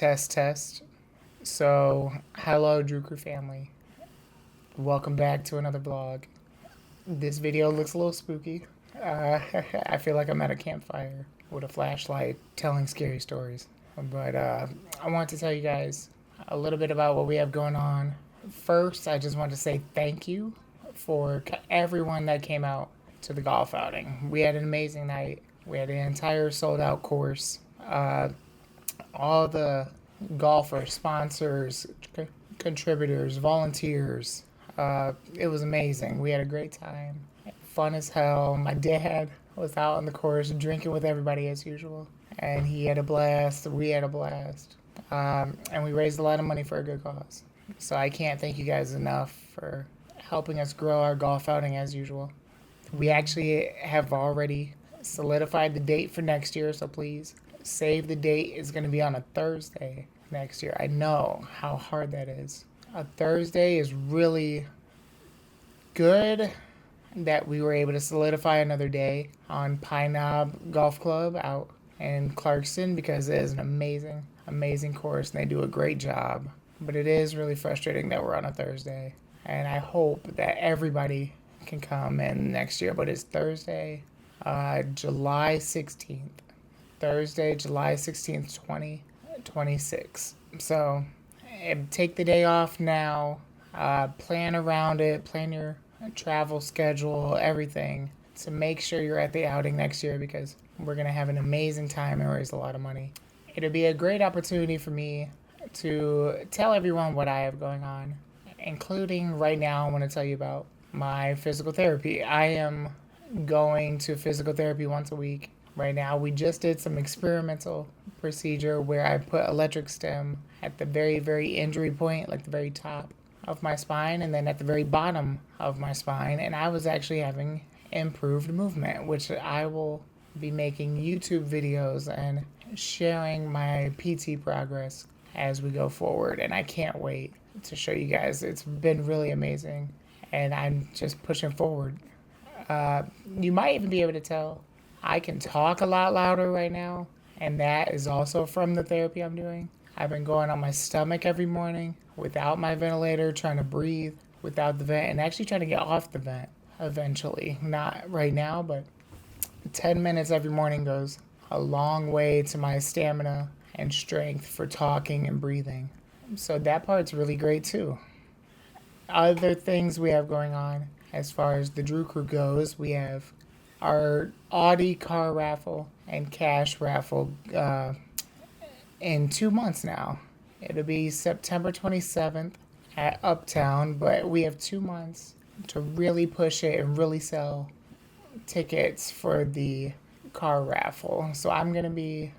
Test. So, hello, Drew Crew family. Welcome back to another vlog. This video looks a little spooky. I feel like I'm at a campfire with a flashlight telling scary stories. But I want to tell you guys a little bit about what we have going on. First, I just want to say thank you for everyone that came out to the golf outing. We had an amazing night. We had an entire sold out course. All the golfers, sponsors, contributors, volunteers. It was amazing. We had a great time. Fun as hell. My dad was out on the course drinking with everybody as usual. And he had a blast. We had a blast. And we raised a lot of money for a good cause. So I can't thank you guys enough for helping us grow our golf outing as usual. We actually have already solidified the date for next year, so please save the date. It's going to be on a Thursday next year. I know how hard that is. A Thursday is really good that we were able to solidify another day on Pine Knob Golf Club out in Clarkston, because it is an amazing course and they do a great job. But it is really frustrating that we're on a Thursday, and I hope that everybody can come in next year. But it's Thursday, July 16th. Thursday, July 16th, 2026. So take the day off now. Plan around it. Plan your travel schedule, everything, to make sure you're at the outing next year, because we're going to have an amazing time and raise a lot of money. It'll be a great opportunity for me to tell everyone what I have going on, including right now I want to tell you about my physical therapy. I am going to physical therapy once a week. Right now, we just did some experimental procedure where I put electric stim at the very injury point, like the very top of my spine, and then at the very bottom of my spine. And I was actually having improved movement, which I will be making YouTube videos and sharing my PT progress as we go forward. And I can't wait to show you guys. It's been really amazing, and I'm just pushing forward. You might even be able to tell I can talk a lot louder right now, and that is also from the therapy I'm doing. I've been going on my stomach every morning without my ventilator, trying to breathe without the vent, and actually trying to get off the vent eventually. Not right now, but 10 minutes every morning goes a long way to my stamina and strength for talking and breathing. So that part's really great too. Other things we have going on as far as the Drew Crew goes, we have our Audi car raffle and cash raffle in 2 months now. It'll be September 27th at Uptown, but we have 2 months to really push it and really sell tickets for the car raffle. So I'm going to be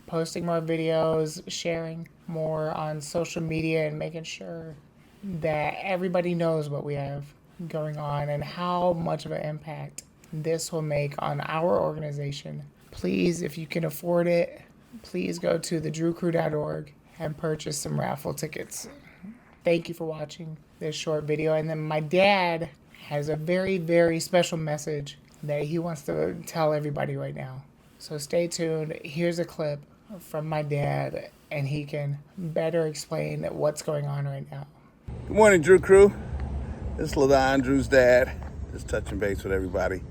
posting more videos, sharing more on social media, and making sure that everybody knows what we have going on and how much of an impact this will make on our organization. Please, if you can afford it, please go to thedrewcrew.org and purchase some raffle tickets. Thank you for watching this short video. And then my dad has a very special message that he wants to tell everybody right now. So stay tuned. Here's a clip from my dad, and he can better explain what's going on right now. Good morning, Drew Crew. This is LaDon, Drew's dad. Just touching base with everybody.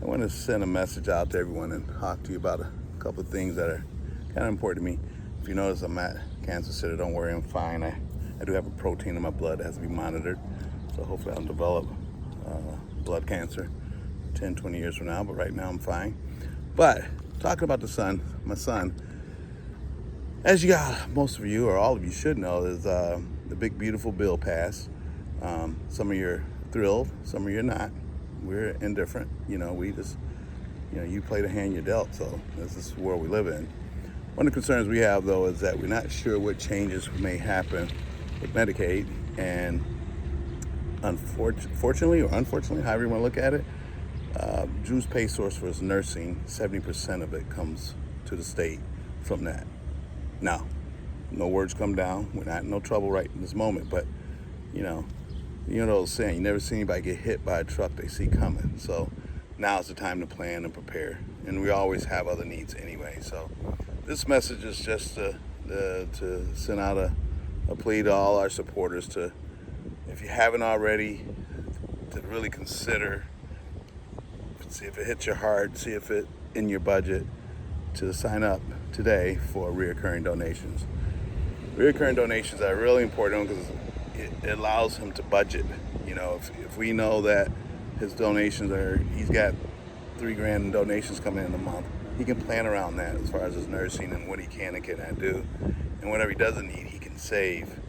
I want to send a message out to everyone and talk to you about a couple of things that are kind of important to me. If you notice, I'm at Cancer Center. Don't worry, I'm fine. I do have a protein in my blood that has to be monitored. So hopefully I'll develop blood cancer 10, 20 years from now. But right now I'm fine. But talking about my son, as you got, most of you or all of you should know, is the big beautiful bill passed. Some of you are thrilled, some of you are not. We're indifferent, we just, you play the hand you're dealt, so this is the world we live in. One of the concerns we have, though, is that we're not sure what changes may happen with Medicaid, and fortunately or unfortunately, however you want to look at it, Drew's pay source for his nursing, 70% of it comes to the state from that. Now, no words come down, we're not in no trouble right in this moment, but, you know the old saying, you never see anybody get hit by a truck they see coming. So now's the time to plan and prepare. And we always have other needs anyway. So this message is just to to send out a plea to all our supporters to, if you haven't already, to really consider, see if it hits your heart, see if it in your budget, to sign up today for reoccurring donations. Reoccurring donations are really important because it allows him to budget. You know, if we know that his donations he's got $3,000 in donations coming in a month, he can plan around that as far as his nursing and what he can and cannot do. And whatever he doesn't need, he can save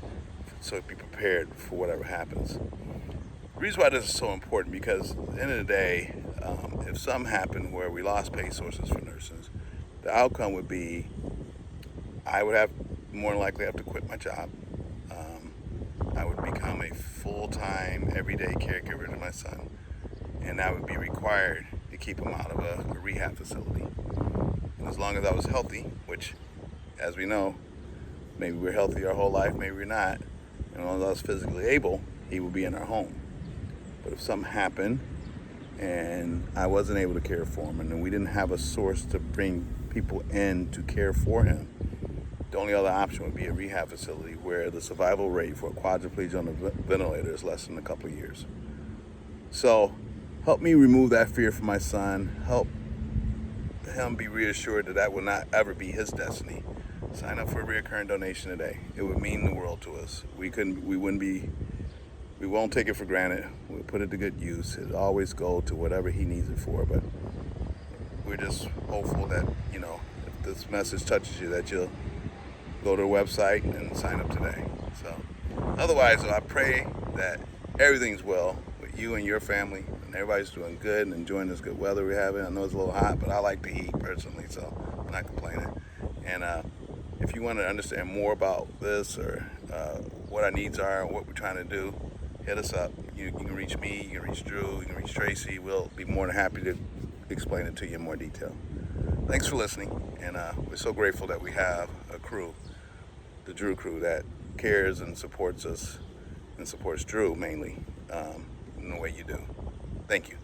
so he'll be prepared for whatever happens. The reason why this is so important, because at the end of the day, if something happened where we lost pay sources for nurses, the outcome would be I would have more than likely have to quit my job. I would become a full-time, everyday caregiver to my son, and I would be required to keep him out of a rehab facility. And as long as I was healthy, which, as we know, maybe we're healthy our whole life, maybe we're not, and as long as I was physically able, he would be in our home. But if something happened and I wasn't able to care for him, and we didn't have a source to bring people in to care for him, the only other option would be a rehab facility where the survival rate for a quadriplegic on a ventilator is less than a couple of years. So help me remove that fear from my son. Help him be reassured that that will not ever be his destiny. Sign up for a recurring donation today. It would mean the world to us. We won't take it for granted. We'll put it to good use. It'll always go to whatever he needs it for, but we're just hopeful that, you know, if this message touches you, that you'll go to the website and sign up today. So otherwise, I pray that everything's well with you and your family, and everybody's doing good and enjoying this good weather we're having. I know it's a little hot, but I like the heat personally, so I'm not complaining. And if you want to understand more about this or what our needs are and what we're trying to do, hit us up. You can reach me, you can reach Drew, you can reach Tracy. We'll be more than happy to explain it to you in more detail. Thanks for listening, and we're so grateful that we have a crew, the Drew crew, that cares and supports us and supports Drew mainly in the way you do. Thank you.